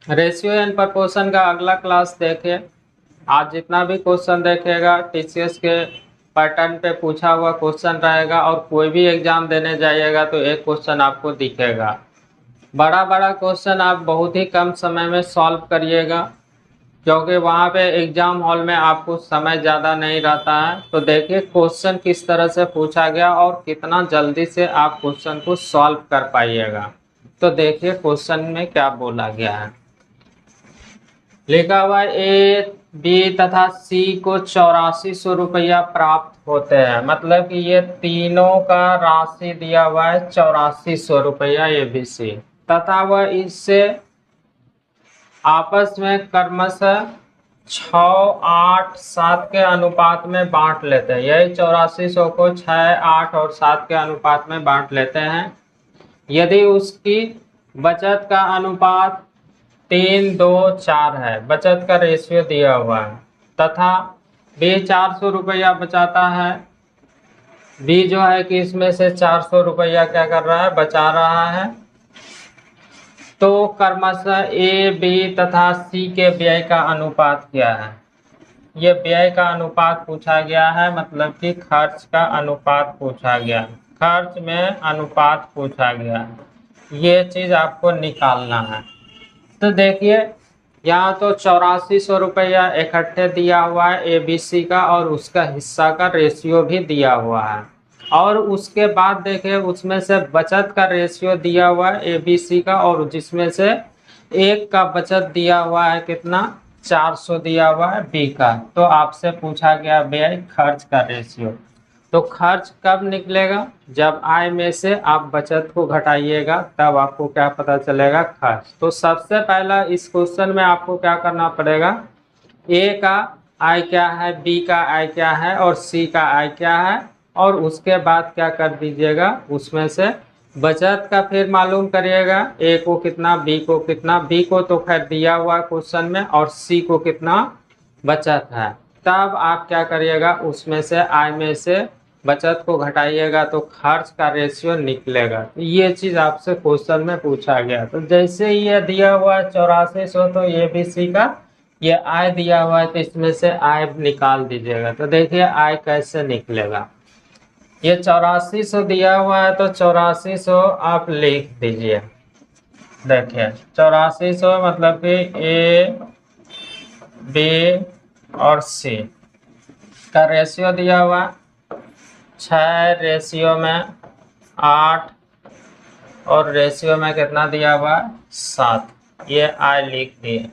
Ratio and proportion का अगला class देखिए। आज जितना भी क्वेश्चन देखेगा टीसीएस के पैटर्न पे पूछा हुआ क्वेश्चन रहेगा, और कोई भी एग्जाम देने जाइएगा तो एक क्वेश्चन आपको दिखेगा। बड़ा बड़ा क्वेश्चन आप बहुत ही कम समय में सॉल्व करिएगा, क्योंकि वहाँ पे एग्जाम हॉल में आपको समय ज़्यादा नहीं रहता है। तो देखिए क्वेश्चन किस तरह से पूछा गया और कितना जल्दी से आप क्वेश्चन को सॉल्व कर पाइएगा। तो देखिए क्वेश्चन में क्या बोला गया है। लिखा हुआ ए बी तथा सी को 8400 रुपया प्राप्त होते हैं। मतलब कि ये तीनों का राशि दिया हुआ है 8400 रुपया ए बी सी, तथा वह इससे आपस में क्रमशः 6, 8, 7 के अनुपात में बांट लेते हैं। यही 8400 को 6, 8 और 7 के अनुपात में बांट लेते हैं। यदि उसकी बचत का अनुपात 3, 2, 4 है, बचत का रेशियो दिया हुआ है, तथा बी 400 रुपया बचाता है। बी जो है कि इसमें से 400 रुपया क्या कर रहा है, बचा रहा है। तो क्रमशः ए बी तथा सी के व्यय का अनुपात क्या है। ये व्यय का अनुपात पूछा गया है, मतलब कि खर्च का अनुपात पूछा गया, खर्च में अनुपात पूछा गया। ये चीज आपको निकालना है। तो देखिए यहाँ तो 8400 रुपया इकट्ठे दिया हुआ है एबीसी का, और उसका हिस्सा का रेशियो भी दिया हुआ है। और उसके बाद देखिए उसमें से बचत का रेशियो दिया हुआ है एबीसी का, और जिसमें से एक का बचत दिया हुआ है कितना, 400 दिया हुआ है बी का। तो आपसे पूछा गया व्यय खर्च का रेशियो। तो खर्च कब निकलेगा, जब आय में से आप बचत को घटाइएगा, तब आपको क्या पता चलेगा, खर्च। तो सबसे पहला इस क्वेश्चन में आपको क्या करना पड़ेगा, ए का आय क्या है, बी का आय क्या है, और सी का आय क्या है, और उसके बाद क्या कर दीजिएगा, उसमें से बचत का फिर मालूम करिएगा, ए को कितना, बी को कितना। बी को तो खैर दिया हुआ क्वेश्चन में, और सी को कितना बचत है। तब आप क्या करिएगा, उसमें से आय में से बचत को घटाइएगा, तो खर्च का रेशियो निकलेगा। ये चीज आपसे क्वेश्चन में पूछा गया। तो जैसे ये दिया हुआ है 8400, तो ये भी सी का ये आय दिया हुआ है, तो इसमें से आय निकाल दीजिएगा। तो देखिए आय कैसे निकलेगा। ये 8400 दिया हुआ है, तो 8400 आप लिख दीजिए। देखिए 8400 मतलब कि ए बी और सी का रेशियो दिया हुआ है 6, रेशियो में 8, और रेशियो में कितना दिया हुआ है 7। ये आय लिख दिए।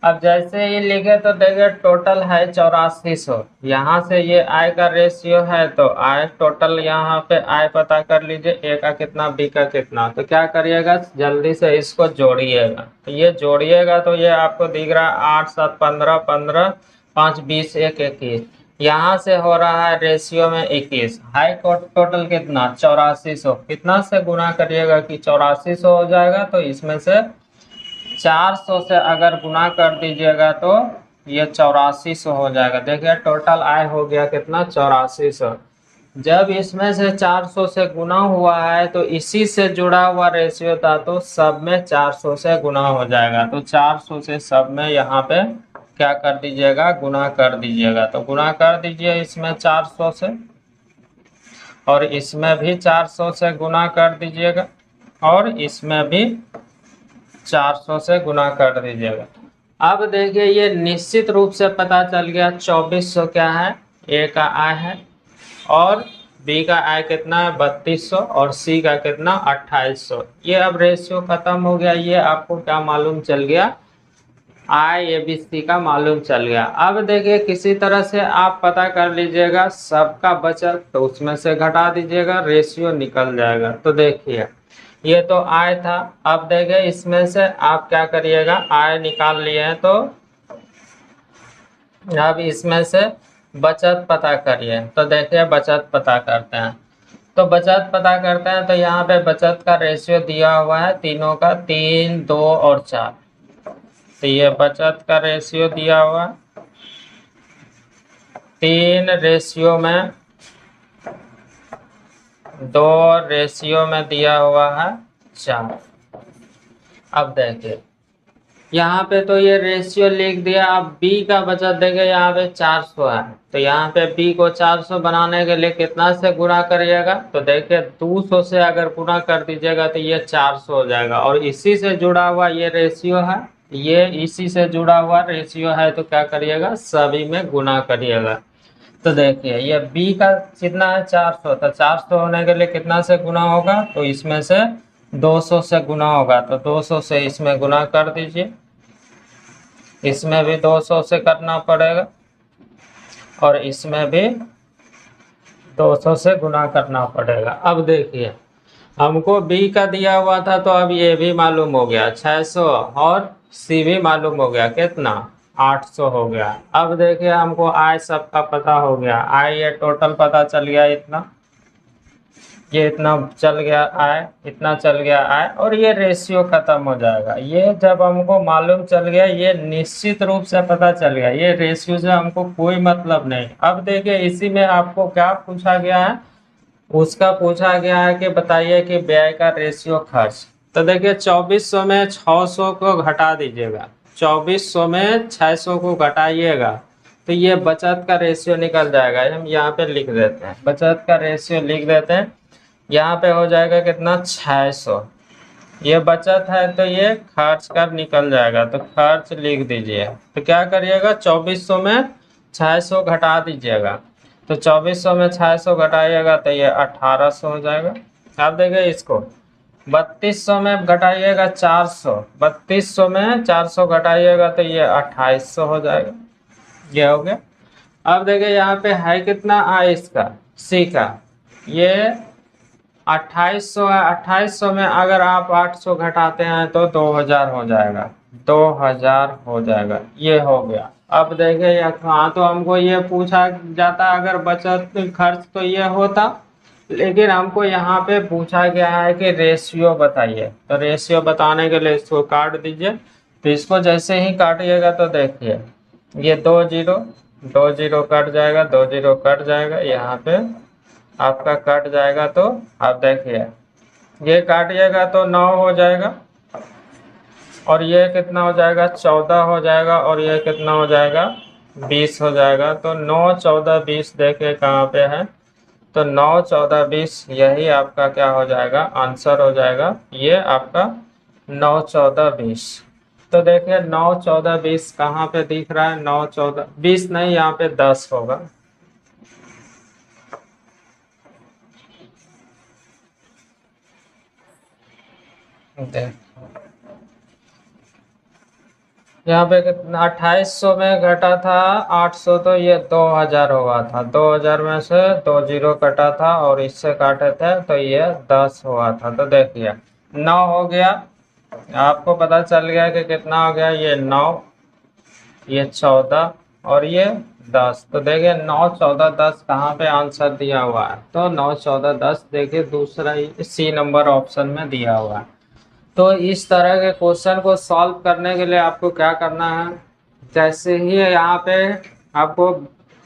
अब जैसे ये लिखे तो देखिए टोटल है 8400, यहाँ से ये आय का रेशियो है, तो आय टोटल यहाँ पे आय पता कर लीजिए, ए का कितना बी का कितना। तो क्या करिएगा, जल्दी से इसको जोड़िएगा। तो ये जोड़िएगा तो ये आपको दिख रहा है 8, 7, 15, 15, 5, 20, 1, 21। यहाँ से हो रहा है रेशियो में 21। हाई टोटल कितना 8400, कितना से गुना करिएगा कि 8400 हो जाएगा। तो इसमें से 400 से अगर गुना कर दीजिएगा तो ये 8400 हो जाएगा। देखिए टोटल आय हो गया कितना 8400। जब इसमें से 400 से गुना हुआ है तो इसी से जुड़ा हुआ रेशियो था, तो सब में 400 से गुना हो जाएगा। तो 400 से सब में यहाँ पे क्या कर दीजिएगा, गुना कर दीजिएगा। तो गुना कर दीजिए इसमें 400 से, और इसमें भी 400 से गुना कर दीजिएगा, और इसमें भी 400 से गुना कर दीजिएगा। अब देखिए ये निश्चित रूप से पता चल गया 2400 क्या है, ए का आय है, और बी का आय कितना है 3200, और सी का कितना 2800। ये अब रेशियो खत्म हो गया। ये आपको क्या मालूम चल गया, आय ए बी सी का मालूम चल गया। अब देखिए किसी तरह से आप पता कर लीजिएगा सबका बचत, तो उसमें से घटा दीजिएगा, रेशियो निकल जाएगा। तो देखिए ये तो आय था। अब देखिए इसमें से आप क्या करिएगा, आय निकाल लिए हैं, तो अब इसमें से बचत पता करिए। तो देखिए बचत पता करते हैं। तो बचत पता करते हैं, तो यहाँ पे बचत का रेशियो दिया हुआ है तीनों का, 3, 2 और 4। तो ये बचत का रेशियो दिया हुआ 3 रेशियो में 2 रेशियो में दिया हुआ है 4। अब देखिए यहाँ पे तो ये रेशियो लिख दिया। अब बी का बचत देंगे, यहाँ पे 400 है, तो यहाँ पे बी को 400 बनाने के लिए कितना से गुणा करिएगा, तो देखिए 200 से अगर गुणा कर दीजिएगा तो ये 400 हो जाएगा। और इसी से जुड़ा हुआ ये रेशियो है, ये इसी से जुड़ा हुआ रेशियो है, तो क्या करिएगा, सभी में गुणा करिएगा। तो देखिए ये बी का कितना है, 400, तो 400 होने के लिए कितना से गुणा होगा, तो इसमें से 200 से गुणा होगा, तो 200 से इसमें गुणा कर दीजिए, इसमें भी 200 से करना पड़ेगा और इसमें भी 200 से गुणा करना पड़ेगा। अब देखिए हमको बी का दिया हुआ था, तो अब ये भी मालूम हो गया 600, और सी भी मालूम हो गया, कितना 800 हो गया। अब देखिए हमको आय सबका पता हो गया, आय ये टोटल पता चल गया, इतना ये इतना चल गया आय, इतना चल गया आय, और ये रेशियो खत्म हो जाएगा। ये जब हमको मालूम चल गया, ये निश्चित रूप से पता चल गया, ये रेशियो से हमको कोई मतलब नहीं। अब देखिए इसी में आपको क्या पूछा गया है, उसका पूछा गया है कि बताइए कि व्यय का रेशियो खर्च। तो देखिए 2400 में 600 को घटा दीजिएगा, 2400 में 600 को घटाइएगा, तो ये बचत का रेशियो निकल जाएगा। हम यहाँ पे लिख देते हैं, बचत का रेशियो लिख देते हैं, यहाँ पे हो जाएगा कितना 600। ये बचत है तो ये खर्च कर निकल जाएगा, तो खर्च लिख दीजिए। तो क्या करिएगा, 2400 में 600 घटा दीजिएगा, तो 2400 में 600 घटाइएगा तो ये 1800 हो जाएगा। आप देखिए इसको 3200 में घटाइएगा 400, 3200 में 400 घटाइएगा तो ये 2800 हो जाएगा। ये हो गया। अब देखिए यहाँ पे है कितना आय इसका, सी का, ये 2800 है। 2800 में अगर आप 800 घटाते हैं तो 2000 हो जाएगा, 2000 हो जाएगा। ये हो गया। अब देखिए यहाँ तो हमको ये पूछा जाता अगर बचत खर्च तो ये होता, लेकिन हमको यहाँ पे पूछा गया है कि रेशियो बताइए। तो रेशियो बताने के लिए इसको काट दीजिए। तो इसको जैसे ही काटिएगा तो देखिए ये 2 जीरो कट जाएगा, 2 जीरो कट जाएगा, यहाँ पे आपका कट जाएगा। तो आप देखिए ये काटिएगा तो 9 हो जाएगा, और ये कितना हो जाएगा, 14 हो जाएगा, और ये कितना हो जाएगा, 20 हो जाएगा। तो 9, 14, 20 देखिए कहाँ पे है, तो 9, 14, 20 यही आपका क्या हो जाएगा, आंसर हो जाएगा। ये आपका 9, 14, 20। तो देखिए 9, 14, 20 कहाँ पे दिख रहा है, 9, 14, 20 नहीं, यहाँ पे 10 होगा। देख यहाँ पे कितना 2800 में घटा था 800, तो ये 2000 हुआ था। 2000 में से 2 जीरो कटा था और इससे काटे थे तो ये 10 हुआ था। तो देखिए 9 हो गया, आपको पता चल गया कि कितना हो गया, ये 9, ये 14 और ये 10। तो देखिए 9, 14, 10 कहाँ पे आंसर दिया हुआ है, तो 9, 14, 10 देखिए दूसरा सी नंबर ऑप्शन में दिया हुआ है। तो इस तरह के क्वेश्चन को सॉल्व करने के लिए आपको क्या करना है, जैसे ही यहाँ पे आपको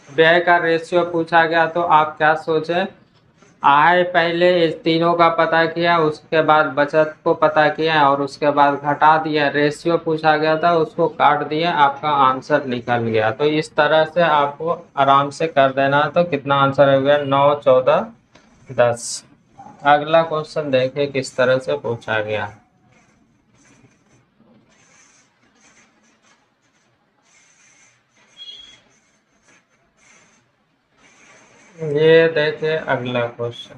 व्यय का रेशियो पूछा गया तो आप क्या सोचे, आय पहले इस तीनों का पता किया, उसके बाद बचत को पता किया, और उसके बाद घटा दिया, रेशियो पूछा गया था उसको काट दिया, आपका आंसर निकल गया। तो इस तरह से आपको आराम से कर देना है। तो कितना आंसर हो गया, 9, 14, 10। अगला क्वेश्चन देखिए किस तरह से पूछा गया। ये देखिए अगला क्वेश्चन।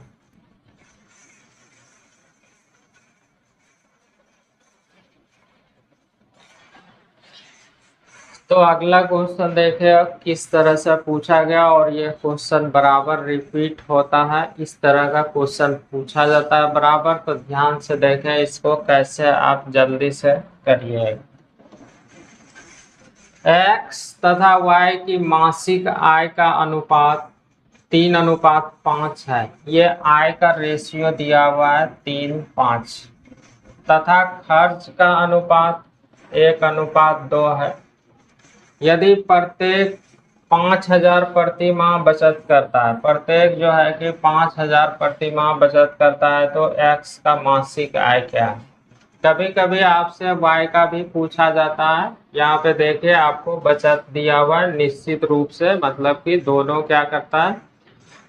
तो अगला क्वेश्चन देखिए किस तरह से पूछा गया, और ये क्वेश्चन बराबर रिपीट होता है। इस तरह का क्वेश्चन पूछा जाता है बराबर, तो ध्यान से देखें इसको कैसे आप जल्दी से करिए। एक्स तथा वाई की मासिक आय का अनुपात 3:5 है। ये आय का रेशियो दिया हुआ है 3:5, तथा खर्च का अनुपात 1:2 है। यदि प्रत्येक 5000 प्रति माह बचत करता है, प्रत्येक जो है कि 5000 प्रति माह बचत करता है, तो एक्स का मासिक आय क्या है। कभी कभी आपसे वाई का भी पूछा जाता है। यहाँ पे देखिए आपको बचत दिया हुआ है निश्चित रूप से, मतलब कि दोनों क्या करता है,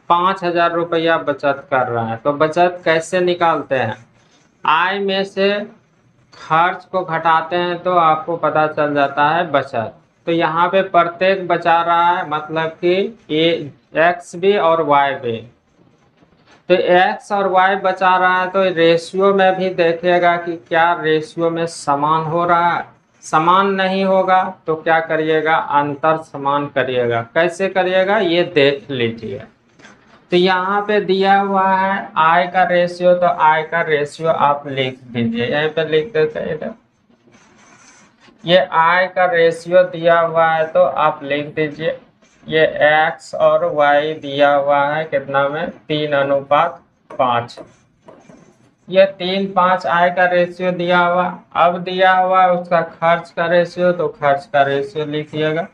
5,000 रुपया बचत कर रहा है। तो बचत कैसे निकालते हैं, आय में से खर्च को घटाते हैं तो आपको पता चल जाता है बचत। तो यहाँ पे प्रत्येक बचा रहा है, मतलब कि ये एक्स भी और वाई भी। तो एक्स और वाई बचा रहा है तो रेशियो में भी देखिएगा कि क्या रेशियो में समान हो रहा है। समान नहीं होगा तो क्या करिएगा, अंतर समान करिएगा। कैसे करिएगा ये देख लीजिए। तो यहाँ पे दिया हुआ है आय का रेशियो, तो आय का रेशियो आप लिख दीजिए, यहीं पे लिख देते हैं इधर। ये आय का रेशियो दिया हुआ है तो आप लिख दीजिए, ये x और y दिया हुआ है कितना में, 3:5। ये 3:5 आय का रेशियो दिया हुआ। अब दिया हुआ है उसका खर्च का रेशियो, तो खर्च का रेशियो लिखिएगा।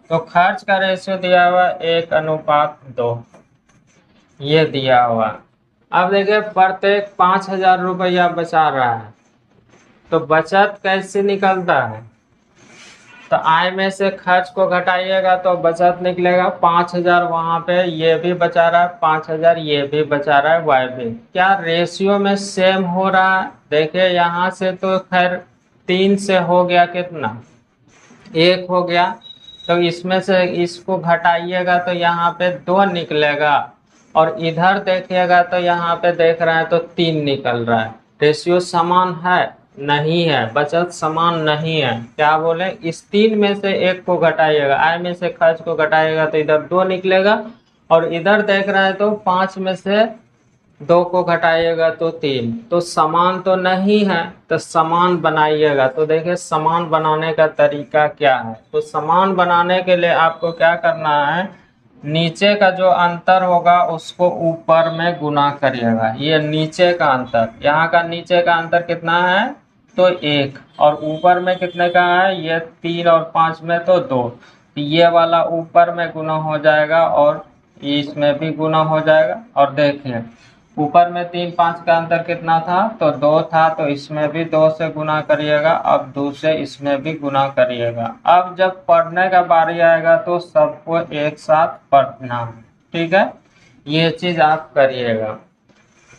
तो खर्च का रेशियो दिया हुआ 1:2, ये दिया हुआ। अब देखिए प्रत्येक 5,000 रुपया बचा रहा है, तो बचत कैसे निकलता है, तो आय में से खर्च को घटाइएगा तो बचत निकलेगा। 5,000 वहां पे ये भी बचा रहा है, 5,000 ये भी बचा रहा है, वाई भी। क्या रेशियो में सेम हो रहा है, देखिए यहाँ से तो खैर 3 से हो गया कितना, 1 हो गया। तो इसमें से इसको घटाइएगा तो यहाँ पे 2 निकलेगा, और इधर देखिएगा तो यहाँ पे देख रहे हैं तो 3 निकल रहा है। रेशियो समान है, नहीं है, बचत समान नहीं है। क्या बोले, इस 3 में से 1 को घटाइएगा, आय में से खर्च को घटाइएगा तो इधर 2 निकलेगा, और इधर देख रहे हैं तो 5 में से 2 को घटाइएगा तो 3। तो समान तो नहीं है, तो समान बनाइएगा। तो देखिए समान बनाने का तरीका क्या है, तो समान बनाने के लिए आपको क्या करना है, नीचे का जो अंतर होगा उसको ऊपर में गुना करिएगा। ये नीचे का अंतर, यहाँ का नीचे का अंतर कितना है, तो 1, और ऊपर में कितने का है, ये 3 और 5 में तो 2। ये वाला ऊपर में गुना हो जाएगा और इसमें भी गुना हो जाएगा। और देखिए ऊपर में 3 5 का अंतर कितना था, तो 2 था, तो इसमें भी 2 से गुना करिएगा। अब 2 से इसमें भी गुना करिएगा। अब जब पढ़ने का बारी आएगा तो सबको एक साथ पढ़ना है, ठीक है, ये चीज आप करिएगा।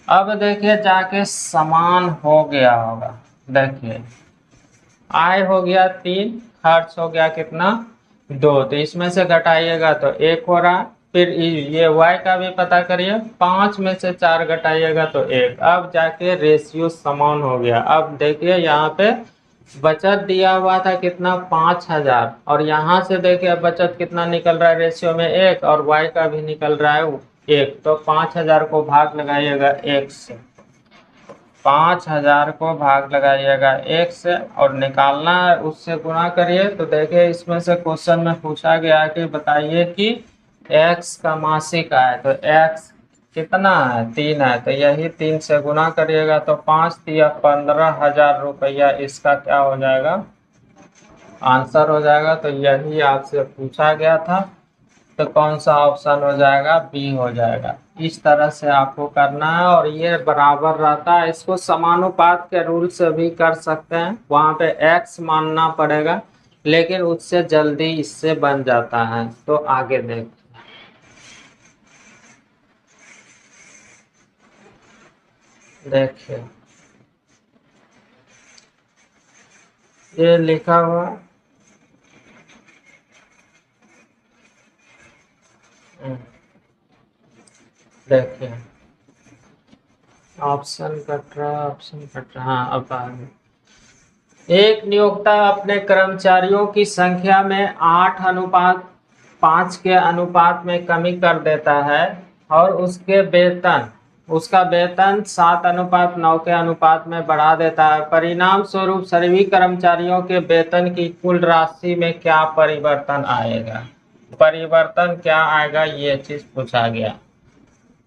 अब देखिए जाके समान हो गया होगा, देखिए आय हो गया 3, खर्च हो गया कितना, 2, तो इसमें से घटाइएगा तो 1 हो रहा। फिर ये y का भी पता करिए, 5 में से 4 घटाइएगा तो 1। अब जाके रेशियो समान हो गया। अब देखिए यहाँ पे बचत दिया हुआ था कितना, 5,000, और यहाँ से देखिए बचत कितना निकल रहा है, रेशियो में 1, और y का भी निकल रहा है 1। तो 5,000 को भाग लगाइएगा 1 से, 5,000 को भाग लगाइएगा 1 से, और निकालना है उससे गुणा करिए। तो देखिए इसमें से क्वेश्चन में पूछा गया कि बताइए कि x का मासिक आय, तो x कितना है, 3 है, तो यही 3 से गुना करिएगा तो 5 या 15,000 रुपया इसका क्या हो जाएगा, आंसर हो जाएगा। तो यही आपसे पूछा गया था, तो कौन सा ऑप्शन हो जाएगा, बी हो जाएगा। इस तरह से आपको करना है, और ये बराबर रहता है। इसको समानुपात के रूल से भी कर सकते हैं, वहां पे x मानना पड़ेगा, लेकिन उससे जल्दी इससे बन जाता है। तो आगे देखते हैं, देखिए ये लिखा हुआ, देखिए ऑप्शन कट रहा, ऑप्शन कट रहा, हाँ अब आ गया। एक नियोक्ता अपने कर्मचारियों की संख्या में 8:5 के अनुपात में कमी कर देता है, और उसका वेतन 7:9 के अनुपात में बढ़ा देता है। परिणाम स्वरूप सभी कर्मचारियों के वेतन की कुल राशि में क्या परिवर्तन आएगा, परिवर्तन क्या आएगा, ये चीज पूछा गया।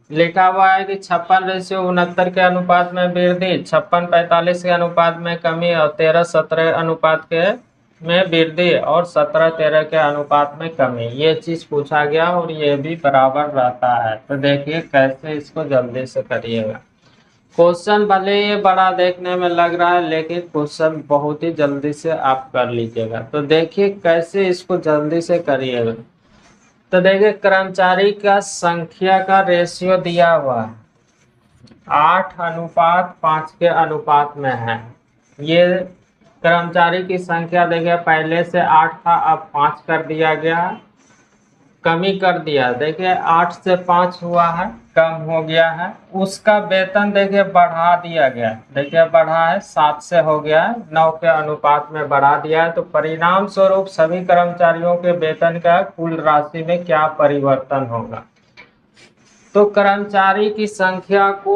लिखा हुआ है कि 56:69 के अनुपात में वृद्धि, 56:45 के अनुपात में कमी, और 13:17 अनुपात के में वृद्धि, और 17:13 के अनुपात में कमी। ये चीज पूछा गया, और ये भी बराबर रहता है। तो देखिए कैसे इसको जल्दी से करिएगा। क्वेश्चन भले ये बड़ा देखने में लग रहा है, लेकिन क्वेश्चन बहुत ही जल्दी से आप कर लीजिएगा। तो देखिए कैसे इसको जल्दी से करिएगा। तो देखिए कर्मचारी का संख्या का रेशियो दिया हुआ है 8:5 के अनुपात में है। ये कर्मचारी की संख्या देखिए पहले से 8 था, अब 5 कर दिया गया, कमी कर दिया। देखिए 8 से 5 हुआ है, कम हो गया है। उसका वेतन देखिए बढ़ा दिया गया, देखिए बढ़ा है 7 से हो गया है, 9 के अनुपात में बढ़ा दिया है। तो परिणाम स्वरूप सभी कर्मचारियों के वेतन का कुल राशि में क्या परिवर्तन होगा। तो कर्मचारी की संख्या को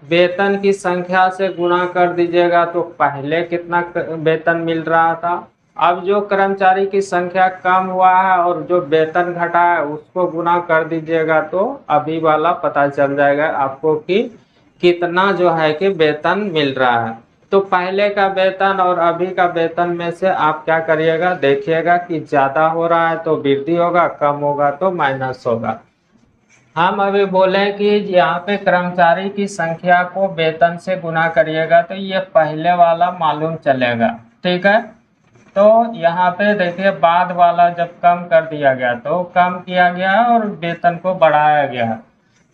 वेतन की संख्या से गुणा कर दीजिएगा, तो पहले कितना वेतन मिल रहा था। अब जो कर्मचारी की संख्या कम हुआ है और जो वेतन घटा है उसको गुणा कर दीजिएगा, तो अभी वाला पता चल जाएगा आपको कि कितना जो है कि वेतन मिल रहा है। तो पहले का वेतन और अभी का वेतन में से आप क्या करिएगा, देखिएगा कि ज्यादा हो रहा है तो वृद्धि होगा, कम होगा तो माइनस होगा। हम अभी बोले कि यहाँ पे कर्मचारी की संख्या को वेतन से गुना करिएगा, तो ये पहले वाला मालूम चलेगा। ठीक है, तो यहाँ पे देखिए बाद वाला जब कम कर दिया गया तो कम किया गया और वेतन को बढ़ाया गया।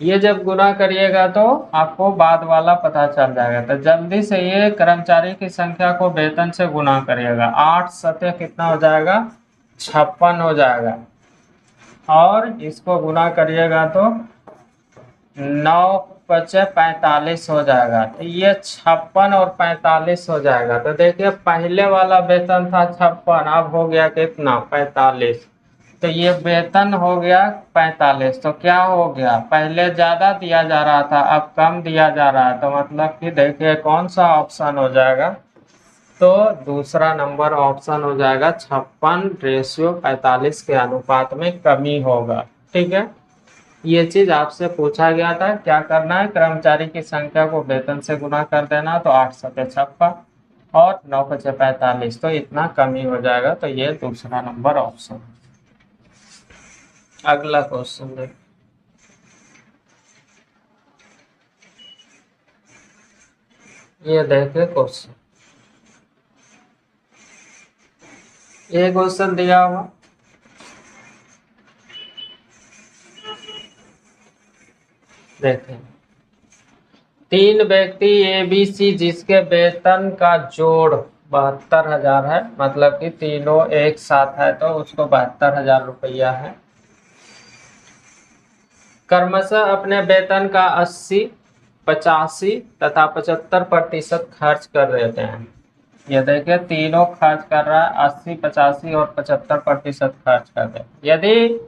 ये जब गुना करिएगा तो आपको बाद वाला पता चल जाएगा। तो जल्दी से ये कर्मचारी की संख्या को वेतन से गुना करिएगा। 8 सतह कितना हो जाएगा, 56 हो जाएगा। और इसको गुना करिएगा तो 9×5=45 हो जाएगा। तो ये 56 और 45 हो जाएगा। तो देखिए पहले वाला वेतन था 56, अब हो गया कितना, 45। तो ये वेतन हो गया 45। तो क्या हो गया, पहले ज्यादा दिया जा रहा था, अब कम दिया जा रहा है। तो मतलब कि देखिए कौन सा ऑप्शन हो जाएगा, तो दूसरा नंबर ऑप्शन हो जाएगा। 56:45 के अनुपात में कमी होगा। ठीक है, ये चीज आपसे पूछा गया था। क्या करना है, कर्मचारी की संख्या को वेतन से गुना कर देना, तो 8 सतह 56 और 9×5=45, तो इतना कमी हो जाएगा। तो ये दूसरा नंबर ऑप्शन। अगला क्वेश्चन देख, ये देखिए क्वेश्चन, ये क्वेश्चन दिया हुआ, देखें 3 व्यक्ति ABC जिसके वेतन का जोड़ 72,000 है, मतलब कि तीनों एक साथ है तो उसको 72,000 रुपया है, क्रमशः अपने वेतन का 80, 85 तथा 75% खर्च कर देते हैं। ये देखिए तीनों खर्च कर रहा है, 80, 85 और 75% खर्च कर दे। यदि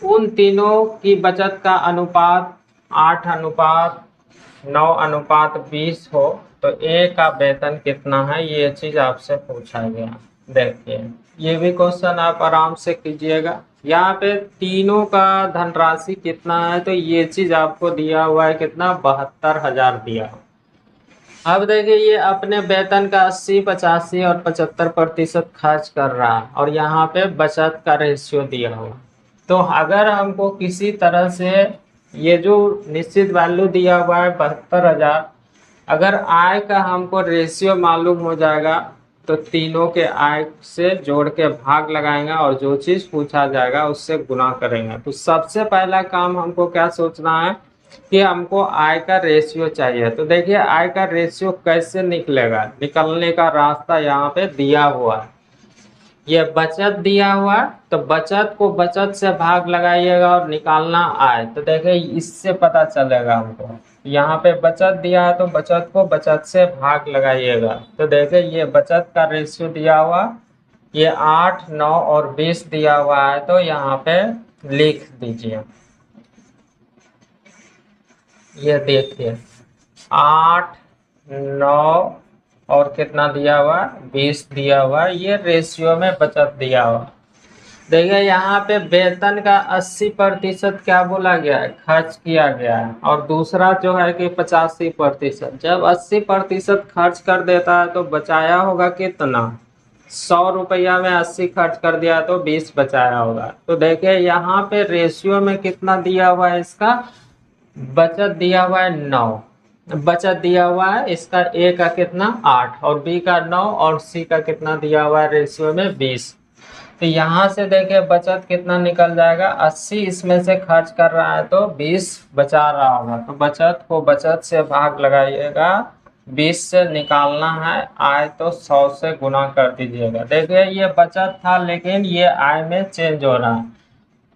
उन तीनों की बचत का अनुपात 8:9:20 हो तो ए का वेतन कितना है, ये चीज आपसे पूछा गया। देखिए ये भी क्वेश्चन आप आराम से कीजिएगा। यहाँ पे तीनों का धनराशि कितना है, तो ये चीज आपको दिया हुआ है कितना, 72,000 दिया। अब देखिए ये अपने वेतन का 80, 85 और 75% खर्च कर रहा है और यहाँ पे बचत का रेशियो दिया हुआ। तो अगर हमको किसी तरह से ये जो निश्चित वैल्यू दिया हुआ है 72,000, अगर आय का हमको रेशियो मालूम हो जाएगा तो तीनों के आय से जोड़ के भाग लगाएंगे और जो चीज पूछा जाएगा उससे गुना करेंगे। तो सबसे पहला काम हमको क्या सोचना है कि हमको आय का रेशियो चाहिए। तो देखिए आय का रेशियो कैसे निकलेगा, निकलने का रास्ता यहाँ पे दिया हुआ है। ये बचत दिया हुआ है तो बचत को बचत से भाग लगाइएगा और निकालना आय। तो देखिए इससे पता चलेगा हमको, यहाँ पे बचत दिया है तो बचत को बचत से भाग लगाइएगा। तो देखिए ये बचत का रेशियो दिया हुआ, ये 8, 9 और 20 दिया हुआ है, तो यहाँ पे लिख दीजिए। ये देखिए 8, 9 और कितना दिया हुआ, 20 दिया हुआ, ये रेशियो में बचत दिया हुआ। देखिए यहाँ पे वेतन का 80% क्या बोला गया है, खर्च किया गया है, और दूसरा जो है कि 85%। जब 80% खर्च कर देता है तो बचाया होगा कितना, 100 रुपया में 80 खर्च कर दिया तो 20 बचाया होगा। तो देखिए यहाँ पे रेशियो में कितना दिया हुआ है, इसका बचत दिया हुआ है 9, बचत दिया हुआ है, इसका ए का कितना 8 और बी का 9 और सी का कितना दिया हुआ है रेशियो में 20। तो यहाँ से देखिए बचत कितना निकल जाएगा, 80 इसमें से खर्च कर रहा है तो 20 बचा रहा होगा। तो बचत को बचत से भाग लगाइएगा, 20 से निकालना है आय तो 100 से गुना कर दीजिएगा। देखिए ये बचत था लेकिन ये आय में चेंज हो रहा है।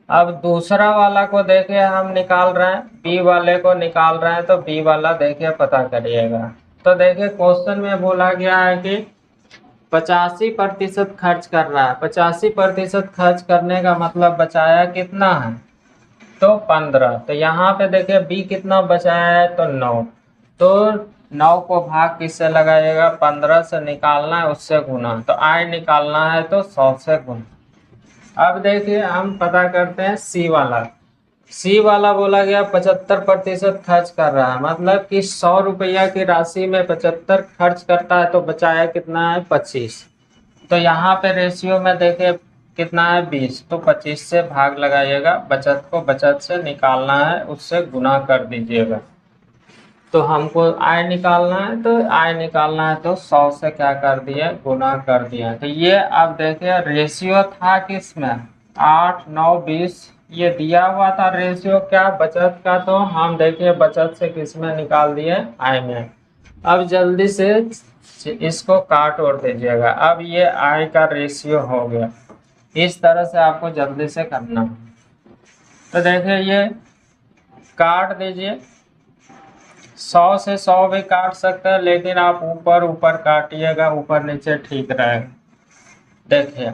अब दूसरा वाला को देखिए हम निकाल रहे हैं, बी वाले को निकाल रहे हैं, तो बी वाला देखिए पता करिएगा। तो देखिए क्वेश्चन में बोला गया है कि 85% खर्च कर रहा है। 85% खर्च करने का मतलब बचाया कितना है, तो 15। तो यहाँ पे देखिए बी कितना बचाया है, तो 9। तो 9 को भाग किससे लगाइएगा, 15 से निकालना है उससे गुना, तो आय निकालना है तो 100 से गुना। अब देखिए हम पता करते हैं सी वाला। सी वाला बोला गया 75% खर्च कर रहा है, मतलब कि 100 रुपया की राशि में 75 खर्च करता है तो बचाया कितना है 25। तो यहाँ पे रेशियो में देखिए कितना है 20, तो 25 से भाग लगाइएगा, बचत को बचत से निकालना है उससे गुना कर दीजिएगा। तो हमको आय निकालना है, तो आय निकालना है तो 100 से क्या कर दिया, गुना कर दिया। तो ये अब देखिए रेशियो था किसमें, 8 9 20, ये दिया हुआ था रेशियो क्या, बचत का। तो हम देखिए बचत से किसमें निकाल दिए, आय में। अब जल्दी से इसको काट और दीजिएगा। अब ये आय का रेशियो हो गया। इस तरह से आपको जल्दी से करना है। तो देखिए ये काट दीजिए, 100 से 100 भी काट सकते हैं, लेकिन आप ऊपर ऊपर काटिएगा, ऊपर नीचे ठीक रहेगा। देखिए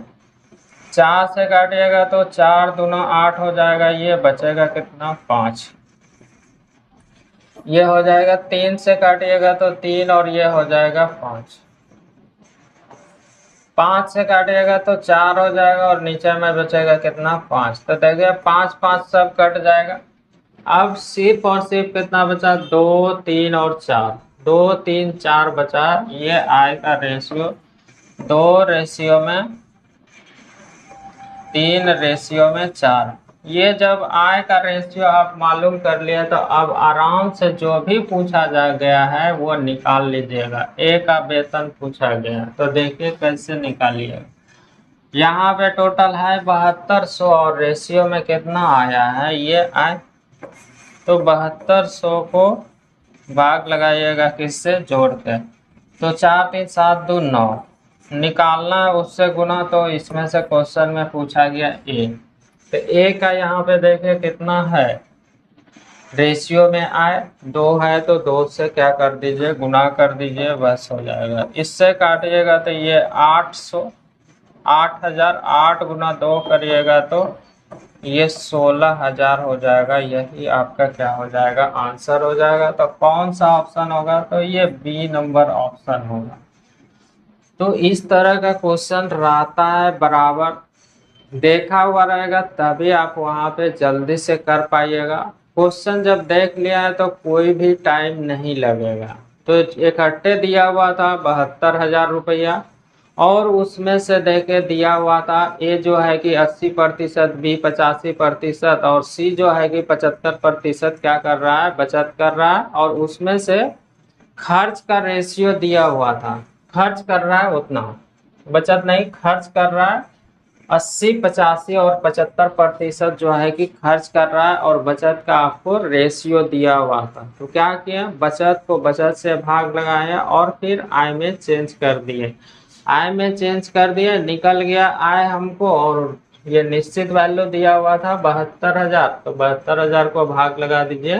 4 से काटिएगा तो 4 दूना 8 हो जाएगा, ये बचेगा कितना 5, ये हो जाएगा। 3 से काटिएगा तो 3 और ये हो जाएगा 5। 5 से काटिएगा तो 4 हो जाएगा और नीचे में बचेगा कितना 5। तो देखिए 5 5 सब कट जाएगा। अब सिर्फ और सिर्फ कितना बचा, 2 3 और 4, 2 3 4 बचा। ये आय का रेशियो 2 रेशियो में 3 रेशियो में 4। ये जब आय का रेशियो आप मालूम कर लिया तो अब आराम से जो भी पूछा जा गया है वो निकाल लीजिएगा। ए का वेतन पूछा गया तो देखिए कैसे निकालिएगा। यहाँ पे टोटल है 7200 और रेशियो में कितना आया है ये आय, तो 7200 को भाग लगाइएगा किससे, जोड़ के। तो 4 3 7 2 9 निकालना है उससे गुना, तो इसमें से क्वेश्चन में पूछा गया ए। तो ए का यहाँ पे देखिए कितना है, रेशियो में आए 2 है तो 2 से क्या कर दीजिए, गुना कर दीजिए, बस हो जाएगा। इससे काटिएगा तो ये 800, 8000, 8 गुना 2 करिएगा तो ये 16000 हो जाएगा। यही आपका क्या हो जाएगा, आंसर हो जाएगा। तो कौन सा ऑप्शन होगा, तो ये बी नंबर ऑप्शन होगा। तो इस तरह का क्वेश्चन रहता है, बराबर देखा हुआ रहेगा तभी आप वहां पे जल्दी से कर पाइएगा। क्वेश्चन जब देख लिया है तो कोई भी टाइम नहीं लगेगा। तो इकट्ठे दिया हुआ था 72,000 रुपया, और उसमें से देखे दिया हुआ था ए जो है कि 80%, बी 85% और सी जो है कि 75% क्या कर रहा है, बचत कर रहा है। और उसमें से खर्च का रेशियो दिया हुआ था, खर्च कर रहा है उतना, बचत नहीं खर्च कर रहा है। 80 85 और 75% जो है कि खर्च कर रहा है, और बचत का आपको रेशियो दिया हुआ था। तो क्या किया, बचत को बचत से भाग लगाया और फिर आय में चेंज कर दिए। आय में चेंज कर दिए, निकल गया आय हमको, और ये निश्चित वैल्यू दिया हुआ था 72,000, तो 72,000 को भाग लगा दीजिए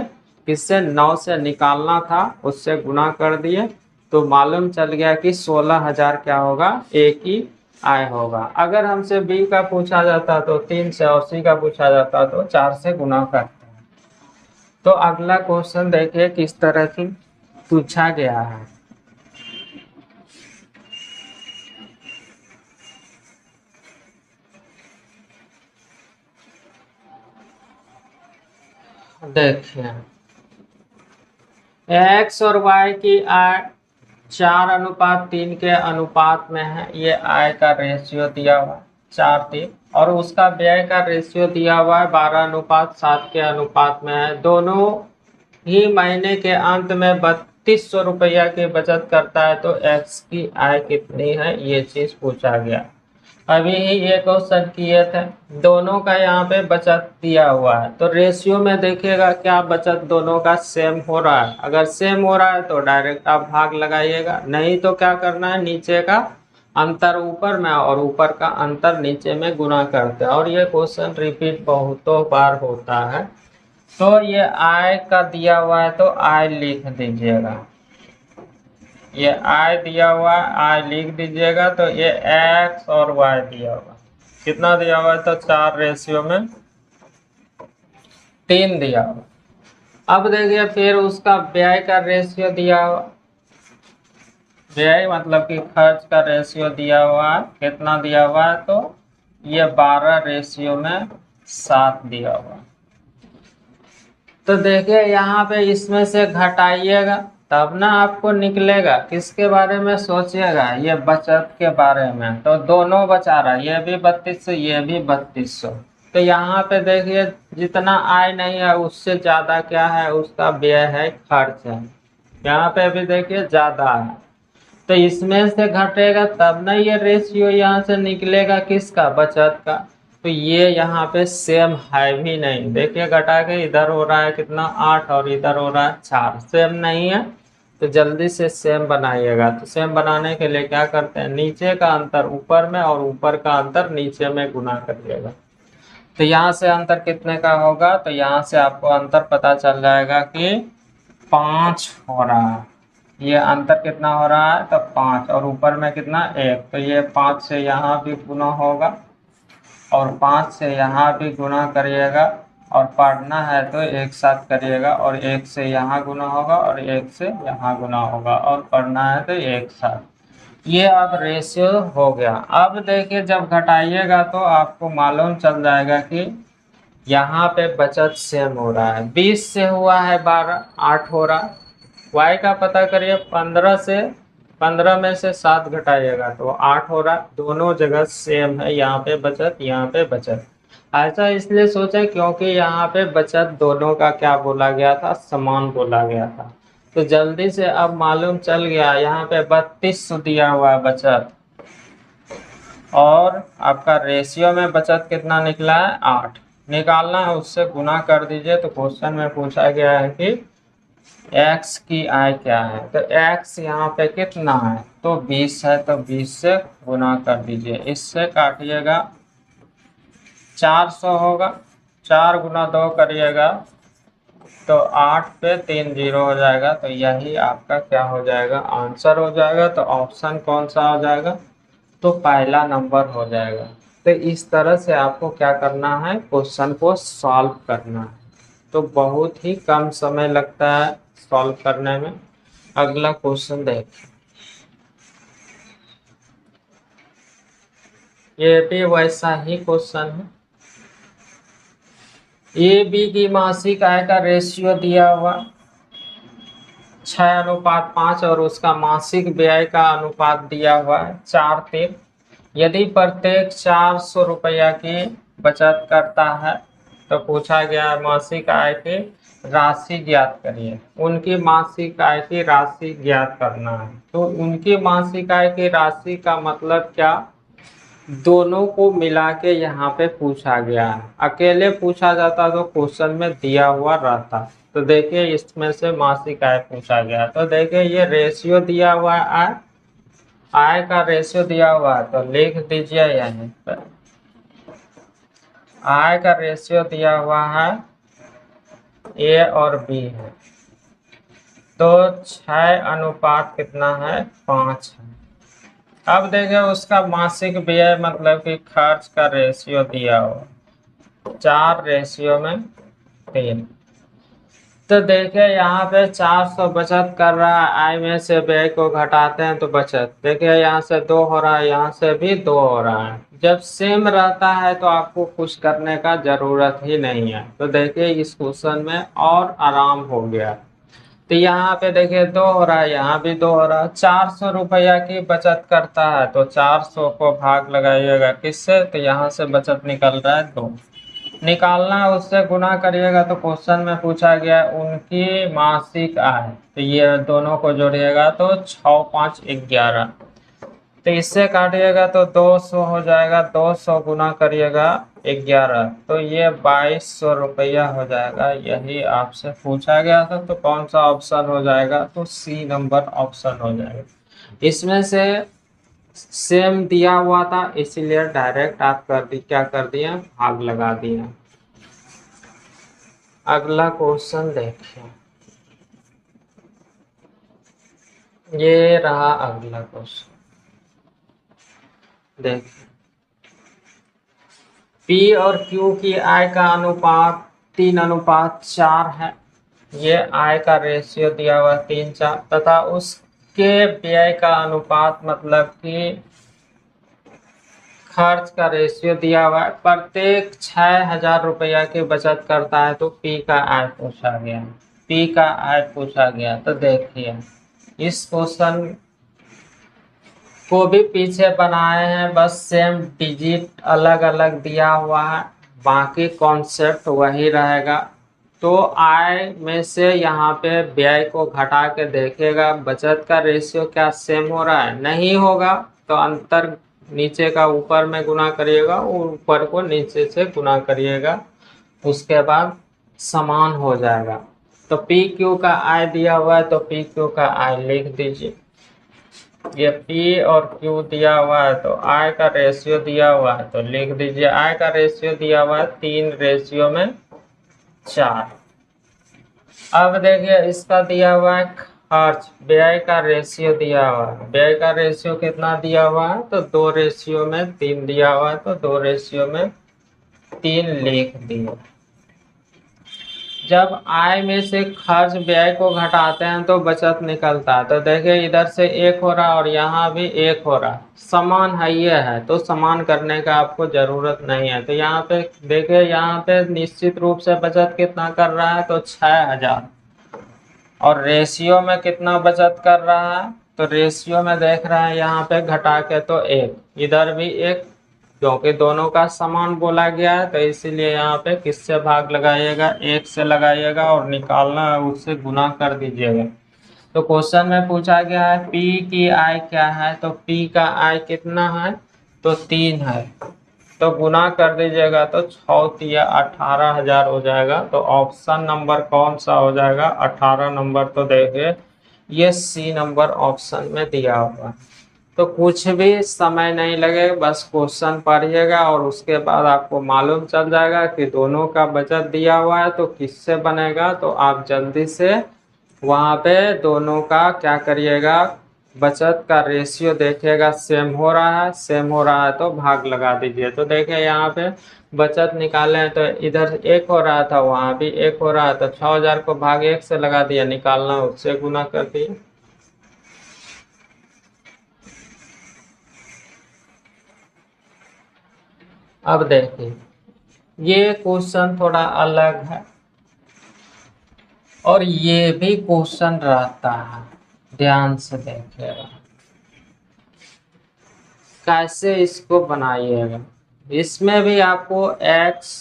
किससे, 9 से निकालना था उससे गुना कर दिए। तो मालूम चल गया कि 16,000 क्या होगा, एक ही आय होगा। अगर हमसे बी का पूछा जाता तो 3 से, और सी का पूछा जाता तो 4 से गुना करते हैं। तो अगला क्वेश्चन देखिए किस तरह से पूछा गया है। देखिए एक्स और वाई की आय 4:3 के अनुपात में है। ये आय का रेशियो दिया हुआ 4:3, और उसका व्यय का रेशियो दिया हुआ है 12:7 के अनुपात में है। दोनों ही महीने के अंत में 3200 रुपया की बचत करता है तो एक्स की आय कितनी है, ये चीज पूछा गया। अभी ही ये क्वेश्चन किए थे, दोनों का यहाँ पे बचत दिया हुआ है तो रेशियो में देखिएगा क्या बचत दोनों का सेम हो रहा है। अगर सेम हो रहा है तो डायरेक्ट आप भाग लगाइएगा, नहीं तो क्या करना है, नीचे का अंतर ऊपर में और ऊपर का अंतर नीचे में गुना करते हैं। और ये क्वेश्चन रिपीट बहुतों बार होता है। तो ये आय का दिया हुआ है तो आय लिख दीजिएगा, ये आय दिया हुआ है आय लिख दीजिएगा। तो ये एक्स और वाई दिया हुआ, कितना दिया हुआ है, तो 4:3 दिया हुआ। अब देखिए फिर उसका व्यय का रेशियो दिया हुआ, व्यय मतलब कि खर्च का रेशियो दिया हुआ है, कितना दिया हुआ है, तो ये 12:7 दिया हुआ। तो देखिए यहाँ पे इसमें से घटाइएगा तब ना आपको निकलेगा। किसके बारे में सोचिएगा, ये बचत के बारे में। तो दोनों बचा रहा है, ये भी 3200 ये भी 3200। तो यहाँ पे देखिए जितना आय नहीं है उससे ज्यादा क्या है, उसका व्यय है, खर्च है। यहाँ पे भी देखिए ज्यादा है तो इसमें से घटेगा तब ना ये रेशियो यहाँ से निकलेगा, किसका, बचत का। तो ये यहाँ पे सेम है भी नहीं, देखिए घटा के इधर हो रहा है कितना 8 और इधर हो रहा है 4, सेम नहीं है। तो जल्दी से सेम बनाइएगा। तो सेम बनाने के लिए क्या करते हैं, नीचे का अंतर ऊपर में और ऊपर का अंतर नीचे में गुना करिएगा। तो यहाँ से अंतर कितने का होगा, तो यहाँ से आपको अंतर पता चल जाएगा कि 5 हो रहा है। ये अंतर कितना हो रहा है, तो 5 और ऊपर में कितना 1। तो ये 5 से यहाँ भी गुना होगा और 5 से यहाँ भी गुना करिएगा। और पढ़ना है तो एक साथ करिएगा, और 1 से यहाँ गुना होगा और 1 से यहाँ गुना होगा, और पढ़ना है तो एक साथ। ये अब रेशियो हो गया। अब देखिए जब घटाइएगा तो आपको मालूम चल जाएगा कि यहाँ पे बचत सेम हो रहा है। 20 से हुआ है 12, 8 हो रहा है। y का पता करिए, 15 में से 7 घटाइएगा तो 8 हो रहा है। दोनों जगह सेम है, यहाँ पे बचत यहाँ पे बचत। ऐसा इसलिए सोचा क्योंकि यहाँ पे बचत दोनों का क्या बोला गया था, समान बोला गया था। तो जल्दी से अब मालूम चल गया, यहाँ पे 3200 दिया हुआ है बचत, और आपका रेशियो में बचत कितना निकला है, 8 निकालना है, उससे गुना कर दीजिए। तो क्वेश्चन में पूछा गया है कि x की आय क्या है। तो x यहाँ पे कितना है, तो 20 है, तो 20 से गुना कर दीजिए। इससे काटिएगा 400 होगा, 4 गुना 2 करिएगा तो 8 पे 3 0 हो जाएगा। तो यही आपका क्या हो जाएगा, आंसर हो जाएगा। तो ऑप्शन कौन सा हो जाएगा, तो पहला नंबर हो जाएगा। तो इस तरह से आपको क्या करना है, क्वेश्चन को सॉल्व करना है। तो बहुत ही कम समय लगता है सॉल्व करने में। अगला क्वेश्चन देखिए, ये भी वैसा ही क्वेश्चन है। ए बी की मासिक आय का रेशियो दिया हुआ 6:5 और उसका मासिक व्यय का अनुपात दिया हुआ है 4:3। यदि प्रत्येक 400 रुपया की बचत करता है तो पूछा गया मासिक आय की राशि ज्ञात करिए। उनकी मासिक आय की राशि ज्ञात करना है। तो उनकी मासिक आय की राशि का मतलब क्या, दोनों को मिला के यहाँ पे पूछा गया है। अकेले पूछा जाता तो क्वेश्चन में दिया हुआ रहता। तो देखिए इसमें से मासिक आय पूछा गया। तो देखिए ये रेशियो दिया हुआ है, आय आय का रेशियो दिया हुआ है तो लिख दीजिए यहीं पर। आय का रेशियो दिया हुआ है ए और बी है, तो 6 अनुपात कितना है, 5 है। अब देखिए उसका मासिक व्यय मतलब कि खर्च का रेशियो दिया हुआ 4:3। तो देखिए यहाँ पे 400 बचत कर रहा है, आय में से व्यय को घटाते हैं तो बचत। देखिए यहाँ से 2 हो रहा है, यहाँ से भी 2 हो रहा है। जब सेम रहता है तो आपको कुछ करने का जरूरत ही नहीं है। तो देखिए इस क्वेश्चन में और आराम हो गया। तो यहाँ पे देखिए 2 हो रहा है, यहाँ भी 2 हो रहा है। 400 रुपया की बचत करता है तो 400 को भाग लगाइएगा किससे, तो यहाँ से बचत निकल रहा है 2। निकालना है, उससे गुना करिएगा। तो क्वेश्चन में पूछा गया उनकी मासिक आय, तो ये दोनों को जोड़िएगा तो 6 5 11। तो इससे काटिएगा तो 200 हो जाएगा, 200 गुना करिएगा 11, तो ये 2200 रुपया हो जाएगा। यही आपसे पूछा गया था। तो कौन सा ऑप्शन हो जाएगा? तो सी नंबर ऑप्शन हो जाएगा। इसमें से सेम दिया हुआ था, इसीलिए डायरेक्ट आप क्या कर दिए, भाग लगा दिए। अगला क्वेश्चन देखिए, ये रहा अगला क्वेश्चन। देखिए, पी और क्यू की आय का अनुपात 3:4 है। ये आय का रेशियो दिया हुआ 3:4 तथा उसके व्यय का अनुपात मतलब कि खर्च का रेशियो दिया हुआ है। प्रत्येक 6000 रुपया की बचत करता है। तो पी का आय पूछा गया, पी का आय पूछा गया। तो देखिए, इस क्वेश्चन को भी पीछे बनाए हैं, बस सेम डिजिट अलग अलग दिया हुआ है, बाकी कॉन्सेप्ट वही रहेगा। तो आय में से यहाँ पे व्यय को घटा के देखेगा, बचत का रेशियो क्या सेम हो रहा है? नहीं होगा। तो अंतर नीचे का ऊपर में गुना करिएगा और ऊपर को नीचे से गुना करिएगा, उसके बाद समान हो जाएगा। तो पी क्यू का आय दिया हुआ है, तो पी क्यू का आय लिख दीजिए। ये पी और क्यू दिया हुआ है, तो आय का रेशियो दिया हुआ है, तो लिख दीजिए। आय का रेशियो दिया हुआ है 3:4। अब देखिए, इसका दिया हुआ है खर्च, व्यय का रेशियो दिया हुआ है। व्यय का रेशियो कितना दिया हुआ है? तो 2:3 दिया हुआ है, तो 2:3 लिख दिए। जब आय में से खर्च व्यय को घटाते हैं तो बचत निकलता है। तो देखिए, इधर से 1 हो रहा है और यहाँ भी 1 हो रहा है, समान है, ये है। तो समान करने का आपको जरूरत नहीं है। तो यहाँ पे देखिए, यहाँ पे निश्चित रूप से बचत कितना कर रहा है? तो 6000। और रेशियो में कितना बचत कर रहा है? तो रेशियो में देख रहे हैं यहाँ पे घटा के तो 1, इधर भी 1, क्योंकि दोनों का समान बोला गया है। तो इसीलिए यहाँ पे किससे भाग लगाइएगा? 1 से लगाइएगा और निकालना है, उससे गुना कर दीजिएगा। तो क्वेश्चन में पूछा गया है पी की आय क्या है? तो पी का आय कितना है? तो 3 है। तो गुना कर दीजिएगा तो 6 18,000 हो जाएगा। तो ऑप्शन नंबर कौन सा हो जाएगा? 18 नंबर। तो देखिए, ये सी नंबर ऑप्शन में दिया हुआ है। तो कुछ भी समय नहीं लगेगा, बस क्वेश्चन पढ़िएगा और उसके बाद आपको मालूम चल जाएगा कि दोनों का बचत दिया हुआ है तो किससे बनेगा। तो आप जल्दी से वहाँ पे दोनों का क्या करिएगा, बचत का रेशियो देखिएगा, सेम हो रहा है, सेम हो रहा है तो भाग लगा दीजिए। तो देखिए, यहाँ पे बचत निकाले हैं तो इधर 1 हो रहा था, वहाँ भी 1 हो रहा है, तो 6000 को भाग 1 से लगा दिया, निकालना उससे गुना कर दिए। अब देखिए, ये क्वेश्चन थोड़ा अलग है और ये भी क्वेश्चन रहता है, ध्यान से देखिएगा कैसे इसको बनाइएगा। इसमें भी आपको x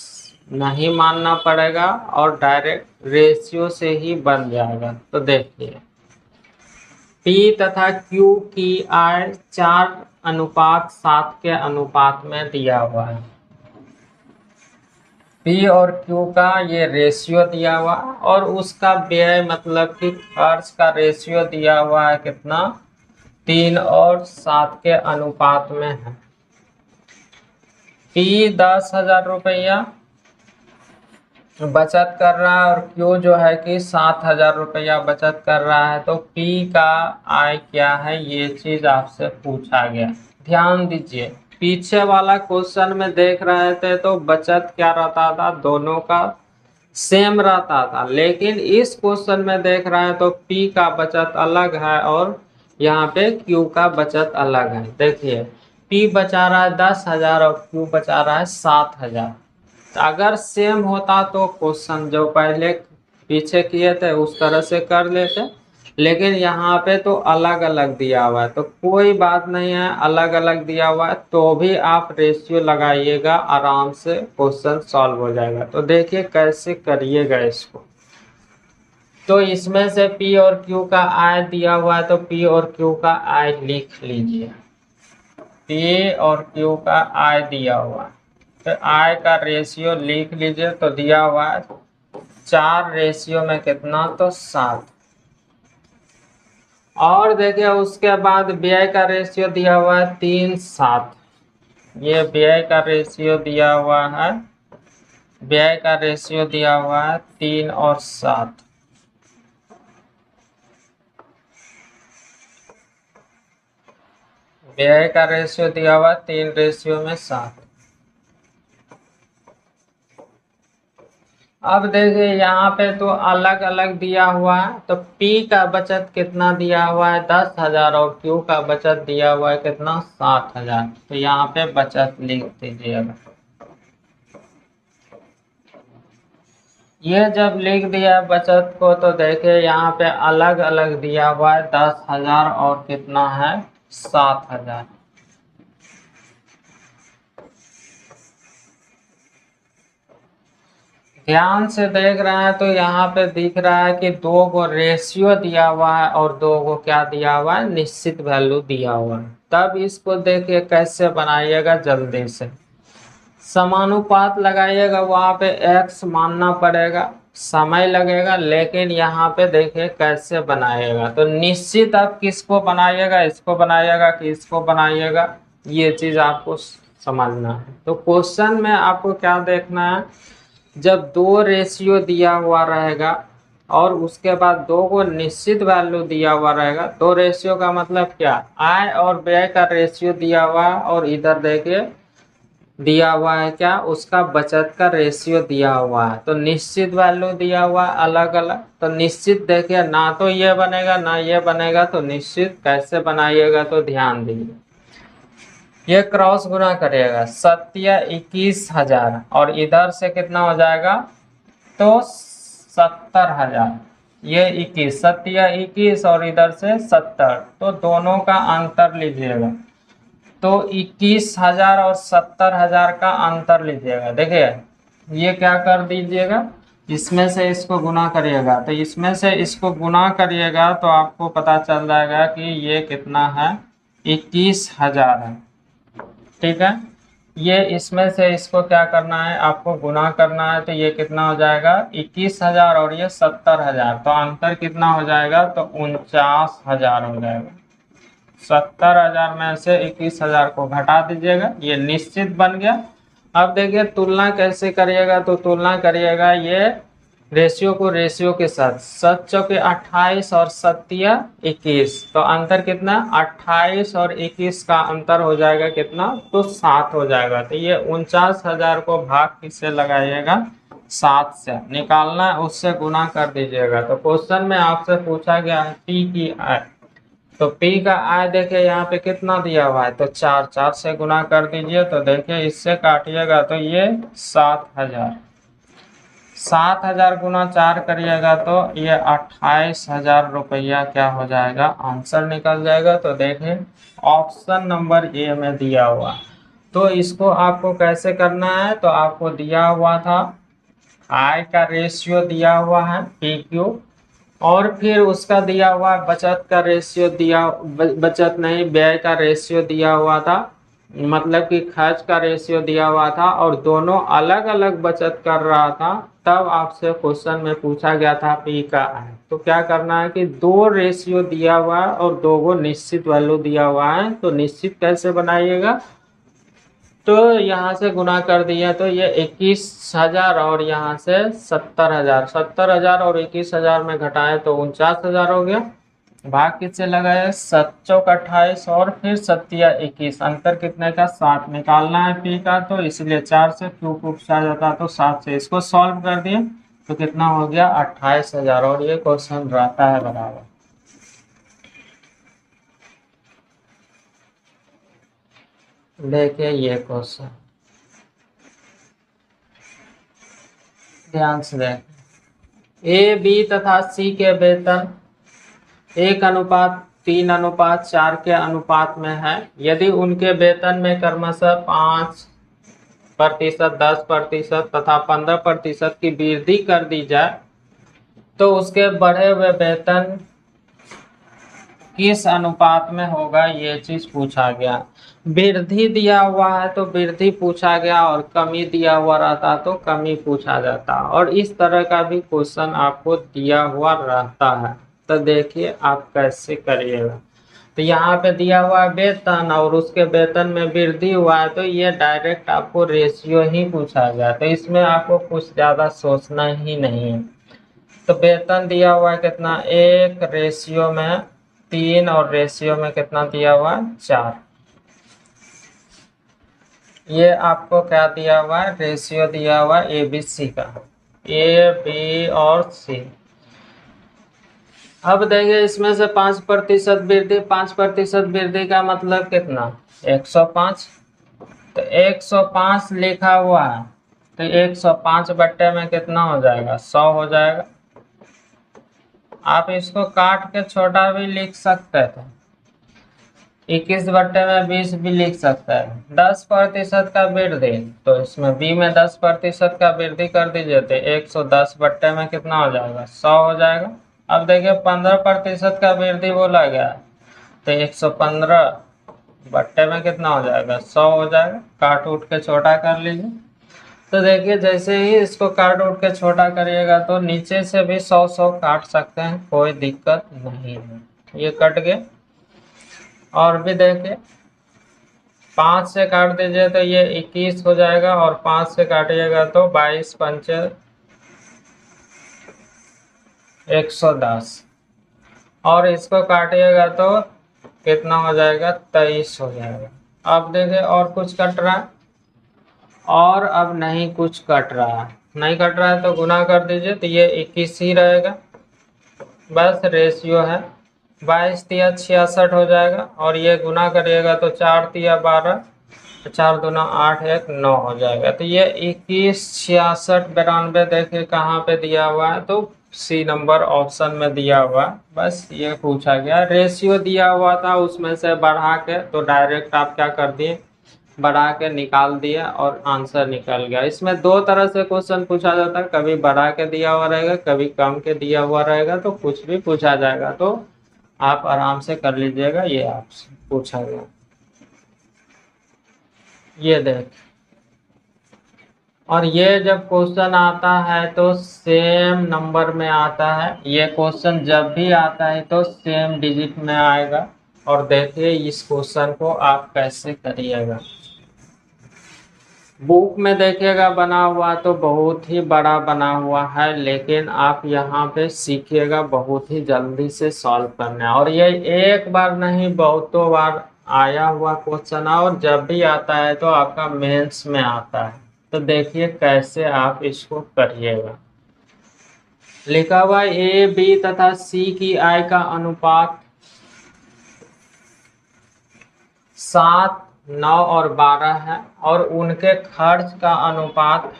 नहीं मानना पड़ेगा और डायरेक्ट रेशियो से ही बन जाएगा। तो देखिए, P तथा Q की आय 4:7 के अनुपात में दिया हुआ है। P और Q का ये रेशियो दिया हुआ और उसका व्यय मतलब कि खर्च का रेशियो दिया हुआ है कितना? 3 और 7 के अनुपात में है। P 10,000 रुपया बचत कर रहा है और Q जो है कि 7,000 रुपया बचत कर रहा है। तो P का आय क्या है, ये चीज आपसे पूछा गया। ध्यान दीजिए, पीछे वाला क्वेश्चन में देख रहे थे तो बचत क्या रहता था? दोनों का सेम रहता था। लेकिन इस क्वेश्चन में देख रहे हैं तो P का बचत अलग है और यहाँ पे Q का बचत अलग है। देखिए, P बचा रहा है 10,000 और Q बचा रहा है 7,000। अगर सेम होता तो क्वेश्चन जो पहले पीछे किए थे उस तरह से कर लेते, लेकिन यहाँ पे तो अलग अलग दिया हुआ है, तो कोई बात नहीं है, अलग अलग दिया हुआ है तो भी आप रेशियो लगाइएगा, आराम से क्वेश्चन सॉल्व हो जाएगा। तो देखिए कैसे करिएगा इसको। तो इसमें से P और Q का आय दिया हुआ है, तो P और Q का आय लिख लीजिए। P और Q का आय दिया हुआ है, तो आय का रेशियो लिख लीजिए। तो दिया हुआ है 4 रेशियो में कितना, तो 7। और देखिए उसके बाद व्यय का रेशियो दिया हुआ है 3-7। ये व्यय का रेशियो दिया हुआ है, व्यय का रेशियो दिया हुआ है 3 और 7। व्यय का रेशियो दिया हुआ 3 रेशियो में 7। अब देखिए यहाँ पे तो अलग अलग दिया हुआ है, तो P का बचत कितना दिया हुआ है 10,000 और Q का बचत दिया हुआ है कितना 7,000। तो यहाँ पे बचत लिख दीजिएगा। ये जब लिख दिया है बचत को, तो देखिए यहाँ पे अलग अलग दिया हुआ है 10,000 और कितना है 7,000। ध्यान से देख रहे हैं तो यहाँ पे दिख रहा है कि 2 को रेशियो दिया हुआ है और 2 को क्या दिया हुआ है, निश्चित वैल्यू दिया हुआ है। तब इसको देखिए कैसे बनाइएगा, जल्दी से समानुपात लगाइएगा, वहां पे x मानना पड़ेगा, समय लगेगा, लेकिन यहाँ पे देखिए कैसे बनाइएगा। तो निश्चित आप किसको बनाइएगा, इसको बनाइएगा कि इसको बनाइएगा, ये चीज आपको समझना है। तो क्वेश्चन में आपको क्या देखना है, जब 2 रेशियो दिया हुआ रहेगा और उसके बाद 2 को निश्चित वैल्यू दिया हुआ रहेगा। 2 रेशियो का मतलब क्या, आय और व्यय का रेशियो दिया हुआ है, और इधर देखिए दिया हुआ है क्या, उसका बचत का रेशियो दिया हुआ है। तो निश्चित वैल्यू दिया हुआ है अलग अलग, तो निश्चित देखिए ना तो ये बनेगा ना ये बनेगा, तो निश्चित कैसे बनाइएगा, तो ध्यान दीजिए। ये क्रॉस गुना करिएगा, 21,000 और इधर से कितना हो जाएगा, तो 70,000। ये 21, 21 और इधर से 70, तो दोनों का अंतर लीजिएगा। तो 21,000 और 70,000 का अंतर लीजिएगा। देखिए ये क्या कर दीजिएगा, इसमें से इसको गुना करिएगा, तो इसमें से इसको गुना करिएगा तो आपको पता चल जाएगा कि ये कितना है, 21,000 है। ठीक है, ये इसमें से इसको क्या करना है, आपको गुना करना है, तो ये कितना हो जाएगा 21,000 और ये 70,000, तो अंतर कितना हो जाएगा, तो 49,000 हो जाएगा। 70,000 में से 21,000 को घटा दीजिएगा, ये निश्चित बन गया। अब देखिए तुलना कैसे करिएगा, तो तुलना करिएगा ये रेशियो को रेशियो के साथ, 7 चौके 28 और 7 21, तो अंतर कितना, 28 और 21 का अंतर हो जाएगा कितना, तो 7 हो जाएगा। तो ये 49,000 को भाग किससे लगाइएगा, 7 से निकालना है, उससे गुना कर दीजिएगा। तो क्वेश्चन में आपसे पूछा गया है P की आय, तो P का आय देखिए यहाँ पे कितना दिया हुआ है, तो 4 से गुना कर दीजिए। तो देखिए इससे काटिएगा तो ये 7,000, 7,000 गुना 4 करिएगा तो ये 28,000 रुपया क्या हो जाएगा, आंसर निकल जाएगा। तो देखिए ऑप्शन नंबर ए में दिया हुआ। तो इसको आपको कैसे करना है, तो आपको दिया हुआ था आय का रेशियो दिया हुआ है PQ, और फिर उसका दिया हुआ बचत का रेशियो दिया, बचत नहीं व्यय का रेशियो दिया हुआ था, मतलब कि खर्च का रेशियो दिया हुआ था, और दोनों अलग अलग बचत कर रहा था। तब आपसे क्वेश्चन में पूछा गया था P का आय। तो क्या करना है कि 2 रेशियो दिया हुआ है और 2 को निश्चित वैल्यू दिया हुआ है, तो निश्चित कैसे बनाइएगा, तो यहाँ से गुना कर दिया, तो ये 21,000 और यहाँ से 70,000, 70,000 और 21,000 में घटाए तो 49,000 हो गया। भाग किससे लगाए, 7 चौक 28 और फिर 7 21, अंतर कितने का, 7 निकालना है P का, तो इसलिए 4 से क्यूब पूछा जाता, तो 7 से इसको सॉल्व कर दिए, तो कितना हो गया 28,000, और ये क्वेश्चन रहता है बराबर। देखिए ये क्वेश्चन ध्यान से देखें, A B तथा C के वेतन 1:3:4 के अनुपात में है, यदि उनके वेतन में क्रमशः 5%, 10% तथा 15% की वृद्धि कर दी जाए तो उसके बढ़े हुए वेतन किस अनुपात में होगा, ये चीज पूछा गया। वृद्धि दिया हुआ है तो वृद्धि पूछा गया, और कमी दिया हुआ रहता तो कमी पूछा जाता। और इस तरह का भी क्वेश्चन आपको दिया हुआ रहता है, तो देखिए आप कैसे करिएगा। तो यहाँ पे दिया हुआ वेतन और उसके वेतन में वृद्धि हुआ है, तो ये डायरेक्ट आपको रेशियो ही पूछा गया, तो इसमें आपको कुछ ज्यादा सोचना ही नहीं है। तो वेतन दिया हुआ है कितना, 1:3 और रेशियो में कितना दिया हुआ है, 4। ये आपको क्या दिया हुआ है, रेशियो दिया हुआ है ABC का, A, B और C। अब देखिए इसमें से 5% वृद्धि, 5% वृद्धि का मतलब कितना, 105। तो 105 लिखा हुआ है, तो 105 बट्टे में कितना हो जाएगा, 100 हो जाएगा। आप इसको काट के छोटा भी लिख सकते थे, 21 बट्टे में 20 भी लिख सकता है। 10% का वृद्धि, तो इसमें B में 10% का वृद्धि कर दीजिए, तो 110 बट्टे में कितना हो जाएगा, 100 हो जाएगा। अब देखिए 15% का वृद्धि बोला गया, तो 115 बट्टे में कितना हो जाएगा, 100 हो जाएगा। काट उठ के छोटा कर लीजिए। तो देखिए जैसे ही इसको काट उठ के छोटा करिएगा तो नीचे से भी 100 काट सकते हैं, कोई दिक्कत नहीं है। ये कट गए। और भी देखिए 5 से काट दीजिए तो ये 21 हो जाएगा, और 5 से काटिएगा तो 22 पंचे 110, और इसको काटिएगा तो कितना हो जाएगा, 23 हो जाएगा। अब देखिए और कुछ कट रहा है, और अब नहीं कुछ कट रहा है, नहीं कट रहा है तो गुना कर दीजिए, तो ये 21 ही रहेगा, बस रेशियो है। 22 तिया 66 हो जाएगा, और ये गुना करिएगा तो 4 तिया 12, 4 दूना 8, 1 9 हो जाएगा। तो ये 21, 66, 92 देखिए कहाँ पे दिया हुआ है, तो C नंबर ऑप्शन में दिया हुआ है। बस ये पूछा गया, रेशियो दिया हुआ था उसमें से बढ़ा के, तो डायरेक्ट आप क्या कर दिए, बढ़ा के निकाल दिया और आंसर निकल गया। इसमें 2 तरह से क्वेश्चन पूछा जाता है, कभी बढ़ा के दिया हुआ रहेगा, कभी कम के दिया हुआ रहेगा, तो कुछ भी पूछा जाएगा, तो आप आराम से कर लीजिएगा। ये आपसे पूछा गया, ये देख। और ये जब क्वेश्चन आता है तो सेम नंबर में आता है, ये क्वेश्चन जब भी आता है तो सेम डिजिट में आएगा। और देखिए इस क्वेश्चन को आप कैसे करिएगा। बुक में देखिएगा बना हुआ तो बहुत ही बड़ा बना हुआ है, लेकिन आप यहाँ पे सीखिएगा बहुत ही जल्दी से सॉल्व करना। और ये एक बार नहीं बहुतों बार आया हुआ क्वेश्चन है, और जब भी आता है तो आपका मेंस में आता है। तो देखिए कैसे आप इसको करिएगा। लिखा हुआ A, B तथा C की आय का अनुपात 7, 9 और 12 है, और उनके खर्च का अनुपात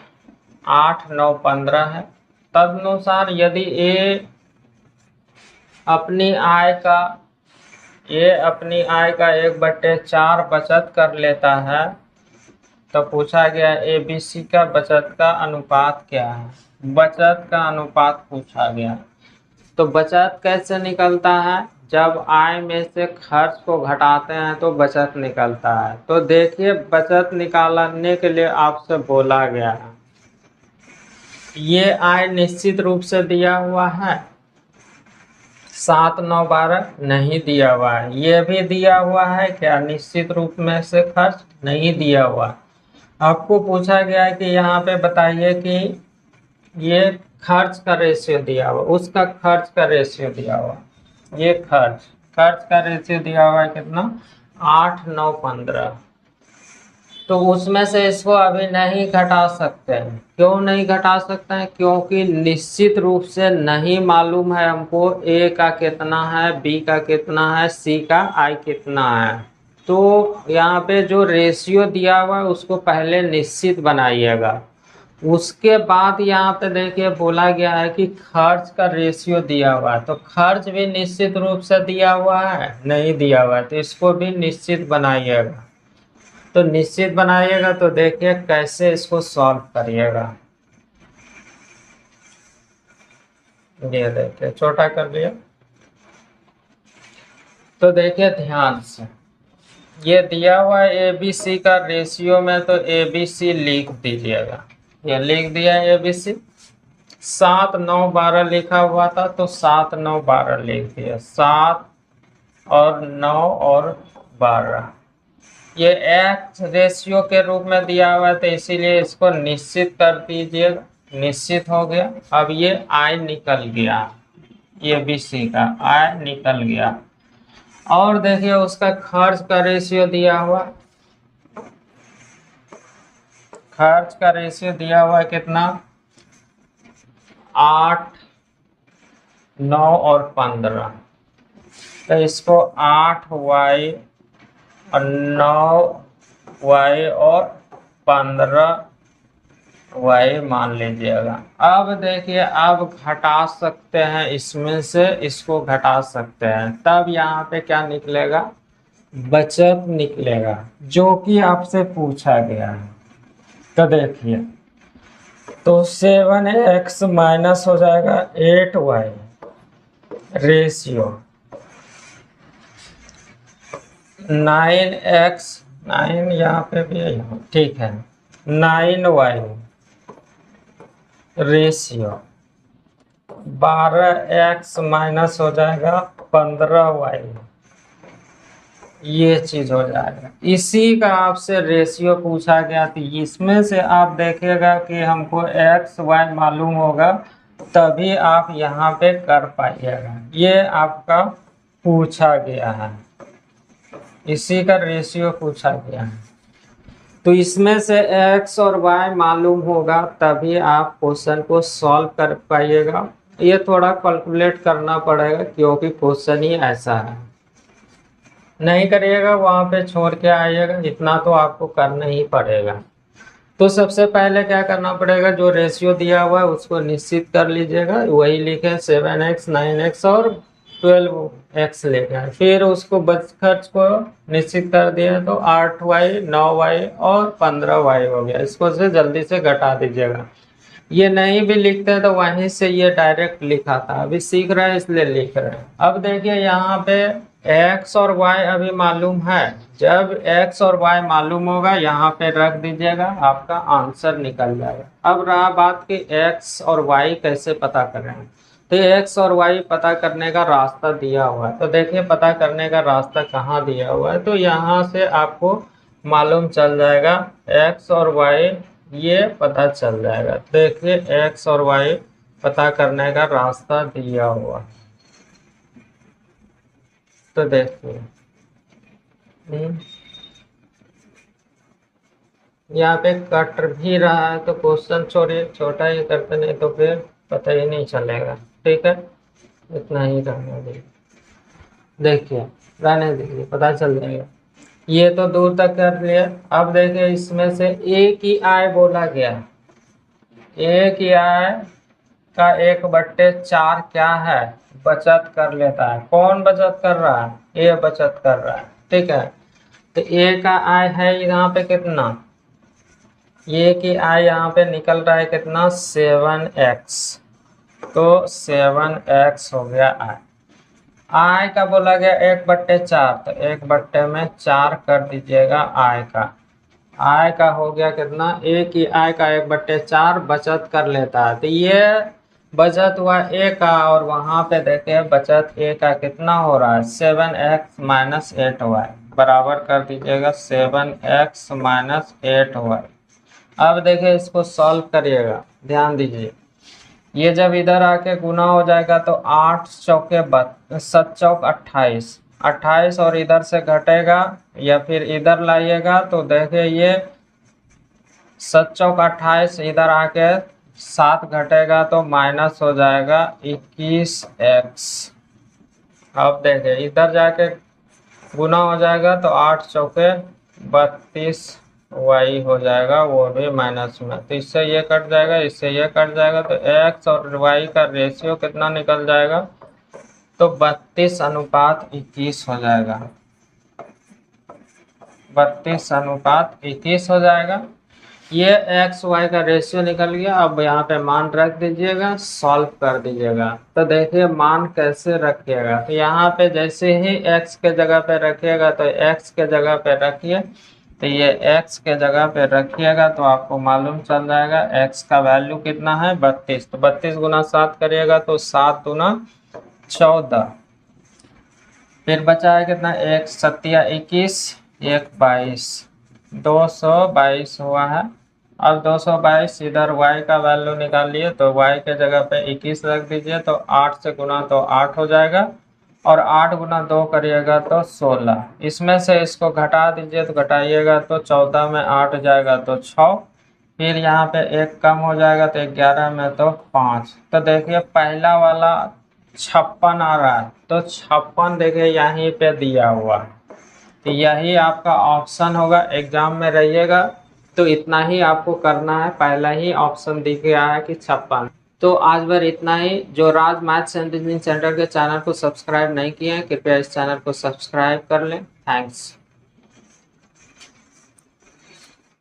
8, 9, 15 है। तदनुसार यदि A अपनी आय का 1/4 बचत कर लेता है, तो पूछा गया ABC का बचत का अनुपात क्या है। बचत का अनुपात पूछा गया, तो बचत कैसे निकलता है, जब आय में से खर्च को घटाते हैं तो बचत निकलता है। तो देखिए बचत निकालने के लिए आपसे बोला गया है, ये आय निश्चित रूप से दिया हुआ है, 7, 9, 12 नहीं दिया हुआ है। ये भी दिया हुआ है क्या, निश्चित रूप में से खर्च नहीं दिया हुआ। आपको पूछा गया है कि यहाँ पे बताइए कि ये खर्च का रेशियो दिया हुआ, उसका खर्च का रेशियो दिया हुआ, ये खर्च का रेशियो दिया हुआ है कितना, 8, 9, 15। तो उसमें से इसको अभी नहीं घटा सकते हैं। क्यों नहीं घटा सकते हैं, क्योंकि निश्चित रूप से नहीं मालूम है हमको A का कितना है, B का कितना है, C का I कितना है। तो यहाँ पे जो रेशियो दिया हुआ है उसको पहले निश्चित बनाइएगा, उसके बाद यहाँ पे देखिए बोला गया है कि खर्च का रेशियो दिया हुआ है, तो खर्च भी निश्चित रूप से दिया हुआ है, नहीं दिया हुआ है, तो इसको भी निश्चित बनाइएगा। तो निश्चित बनाइएगा तो देखिए कैसे इसको सॉल्व करिएगा। ये देखिए छोटा कर लिया। तो देखिए ध्यान से, ये दिया हुआ है ABC का रेशियो में, तो ABC लिख दीजिएगा। ये लिख दिया ABC। 7 9 12 लिखा हुआ था, तो 7 9 12 लिख दिया। 7 और 9 और 12 ये एक्स रेशियो के रूप में दिया हुआ है, तो इसीलिए इसको निश्चित कर दीजिएगा। निश्चित हो गया। अब ये I निकल गया, ABC का I निकल गया। और देखिए उसका खर्च का रेशियो दिया हुआ, खर्च का रेशियो दिया हुआ है कितना, 8 9 और 15। तो इसको 8y और 9y और 15y मान लीजिएगा। अब देखिए अब घटा सकते हैं, इसमें से इसको घटा सकते हैं, तब यहाँ पे क्या निकलेगा, बचत निकलेगा, जो कि आपसे पूछा गया है। तो देखिए, तो 7x माइनस हो जाएगा 8y रेशियो 9x, 9 यहाँ पे भी है, ठीक है, 9y रेशियो 12x माइनस हो जाएगा 15y, ये चीज हो जाएगा। इसी का आपसे रेशियो पूछा गया, तो इसमें से आप देखिएगा कि हमको x y मालूम होगा, तभी आप यहाँ पे कर पाइएगा। ये आपका पूछा गया है, इसी का रेशियो पूछा गया है। तो इसमें से x और y मालूम होगा, तभी आप क्वेश्चन को सॉल्व कर पाइएगा। ये थोड़ा कैलकुलेट करना पड़ेगा, क्योंकि क्वेश्चन ही ऐसा है। नहीं करिएगा वहां पे छोड़ के आइएगा, इतना तो आपको करना ही पड़ेगा। तो सबसे पहले क्या करना पड़ेगा, जो रेशियो दिया हुआ है उसको निश्चित कर लीजिएगा। वही लिखे 7x 9x और 12x लेकर, फिर उसको बच खर्च को निश्चित कर दिया, तो 8y 9y और 15y हो गया। इसको से जल्दी से घटा दीजिएगा। ये नहीं भी लिखते हैं तो वहीं से ये डायरेक्ट लिखा था, अभी सीख रहे हैं इसलिए लिख रहे हैं। अब देखिए यहाँ पे x और y अभी मालूम है, जब x और y मालूम होगा यहाँ पे रख दीजिएगा, आपका आंसर निकल जाएगा। अब रहा बात कि x और y कैसे पता करें, तो x और y पता करने का रास्ता दिया हुआ है। तो देखिए पता करने का रास्ता कहाँ दिया हुआ है, तो यहाँ से आपको मालूम चल जाएगा x और y, ये पता चल जाएगा। देखिए x और y पता करने का रास्ता दिया हुआ, तो देखिए यहाँ पे कट भी रहा है, तो क्वेश्चन छोड़िए, छोटा ही करते, नहीं तो फिर पता ही नहीं चलेगा। ठीक है, इतना ही करना दीजिए। देखिए रहने दीजिए, पता चल जाएगा। ये तो दूर तक कर लिया। अब देखिए इसमें से एक ही आय बोला गया, एक ही आय का 1/4 क्या है, बचत कर लेता है। कौन बचत कर रहा है, ये बचत कर रहा है। ठीक है, तो ए का आय है यहाँ पे कितना, ये की आय यहाँ पे निकल रहा है कितना, 7x, तो 7x हो गया आय। आय का बोला गया 1/4, तो 1/4 कर दीजिएगा आय का। आय का हो गया कितना, एक ही आय का 1/4 बचत कर लेता है। तो ये बचत हुआ ए का, और वहां पे देखे बचत ए का कितना हो रहा है, 7x माइनस 8y, बराबर कर दीजिएगा 7x माइनस 8y। अब देखिए इसको सॉल्व करिएगा, ध्यान दीजिए। ये जब इधर आके गुना हो जाएगा तो 8 चौके 7 चौक 28, 28 और इधर से घटेगा या फिर इधर लाइएगा, तो देखिए ये 7 चौक 28, इधर आके 7 घटेगा तो माइनस हो जाएगा 21x। अब देखिए इधर जाके गुना हो जाएगा तो 8 चौके 32 वाई हो जाएगा वो भी माइनस में। तो इससे ये कट जाएगा, इससे ये कट जाएगा, तो एक्स और वाई का रेशियो कितना निकल जाएगा, तो 32:21 हो जाएगा। 32:21 हो जाएगा। ये एक्स वाई का रेशियो निकल गया। अब यहाँ पे मान रख दीजिएगा, सॉल्व कर दीजिएगा। तो देखिए मान कैसे रखिएगा, तो यहाँ पे जैसे ही एक्स के जगह पे रखिएगा, तो एक्स के जगह पे रखिए, तो ये एक्स के जगह पे रखिएगा तो आपको मालूम चल जाएगा एक्स का वैल्यू कितना है, 32। तो 32 गुना 7 करिएगा तो 7 दूना 14। फिर बचा है कितना, 1 7 21, 1 22, 222 हुआ है। अब 222 इधर y का वैल्यू निकाल लिए, तो y के जगह पे 21 रख दीजिए, तो 8 से गुना तो 8 हो जाएगा, और 8 गुना 2 करिएगा तो 16। इसमें से इसको घटा दीजिए, तो घटाइएगा तो 14 में 8 जाएगा तो 6, फिर यहाँ पे 1 कम हो जाएगा तो 11 में तो 5। तो देखिए पहला वाला 56 आ रहा है, तो 56 देखिए यहीं पे दिया हुआ है, तो यही आपका ऑप्शन होगा। एग्जाम में रहिएगा तो इतना ही आपको करना है, पहला ही ऑप्शन दिख गया है कि 56। तो आज भर इतना ही। जो राज मैथ्स एंड रीजनिंग सेंटर के चैनल को सब्सक्राइब नहीं किए हैं, कृपया इस चैनल को सब्सक्राइब कर लें। थैंक्स।